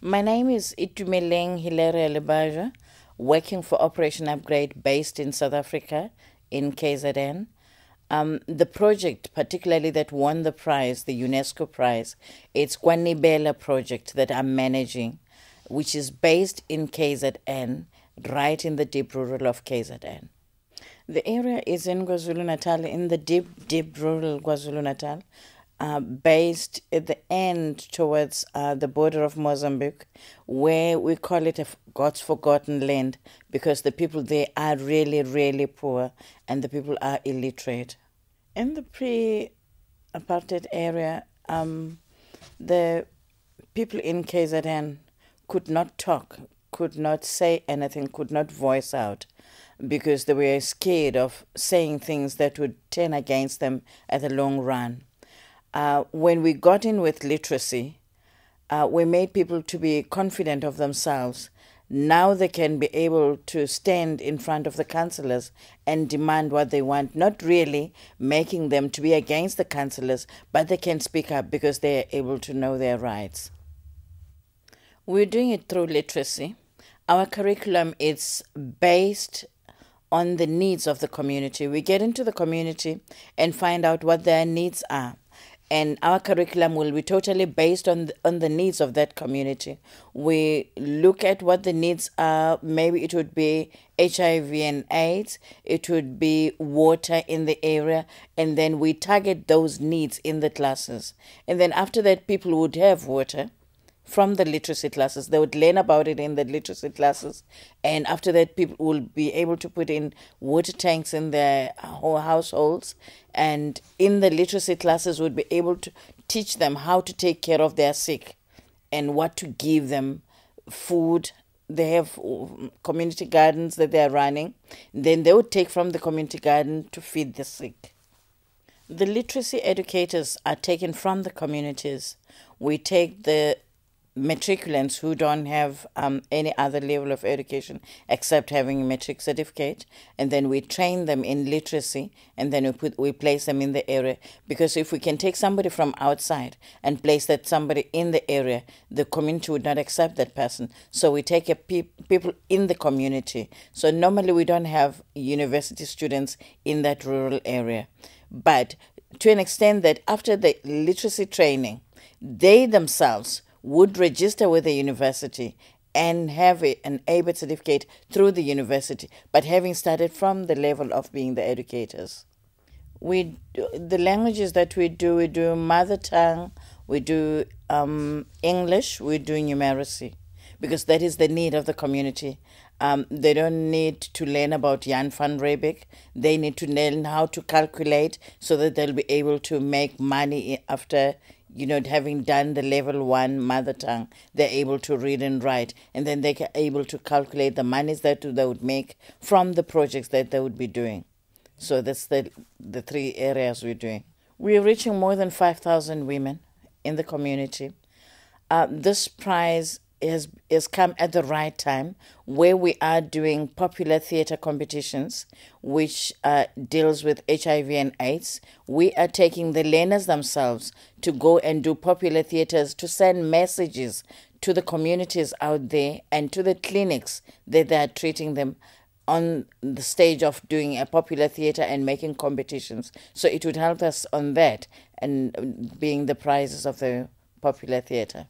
My name is Itumeleng Hilaria Lebaja, working for Operation Upgrade based in South Africa in KZN. The project, particularly that won the prize, the UNESCO prize, it's Kwanibela project that I'm managing, which is based in KZN, right in the deep rural of KZN. The area is in KwaZulu-Natal, in the deep rural KwaZulu-Natal, based at the end towards the border of Mozambique, where we call it a God's forgotten land because the people there are really poor and the people are illiterate. In the pre-apartheid area, the people in KZN could not talk, could not say anything, could not voice out because they were scared of saying things that would turn against them at the long run. When we got in with literacy, we made people to be confident of themselves. Now they can be able to stand in front of the councillors and demand what they want, not really making them to be against the councillors, but they can speak up because they are able to know their rights. We're doing it through literacy. Our curriculum is based on the needs of the community. We get into the community and find out what their needs are. And our curriculum will be totally based on the needs of that community. We look at what the needs are. Maybe it would be HIV and AIDS. It would be water in the area. And then we target those needs in the classes. And then after that, people would have water from the literacy classes. They would learn about it in the literacy classes. And after that, people will be able to put in water tanks in their whole households. And in the literacy classes, would be able to teach them how to take care of their sick and what to give them, food. They have community gardens that they are running. Then they would take from the community garden to feed the sick. The literacy educators are taken from the communities. We take the matriculants who don't have any other level of education except having a matric certificate, and then we train them in literacy, and then we place them in the area, because if we can take somebody from outside and place that somebody in the area, the community would not accept that person. So we take people in the community. So normally we don't have university students in that rural area, but to an extent that after the literacy training, they themselves would register with the university and have an ABET certificate through the university, but having started from the level of being the educators. The languages that we do mother tongue, we do English, we do numeracy, because that is the need of the community. They don't need to learn about Jan van Riebeeck. They need to learn how to calculate so that they'll be able to make money after having done the level 1 mother tongue. They're able to read and write, and then they're able to calculate the monies that they would make from the projects that they would be doing. So that's the 3 areas we're doing. We're reaching more than 5,000 women in the community. This prize has come at the right time, where we are doing popular theatre competitions, which deals with HIV and AIDS. We are taking the learners themselves to go and do popular theatres to send messages to the communities out there and to the clinics that they are treating them on the stage of doing a popular theatre and making competitions. So it would help us on that and being the prizes of the popular theatre.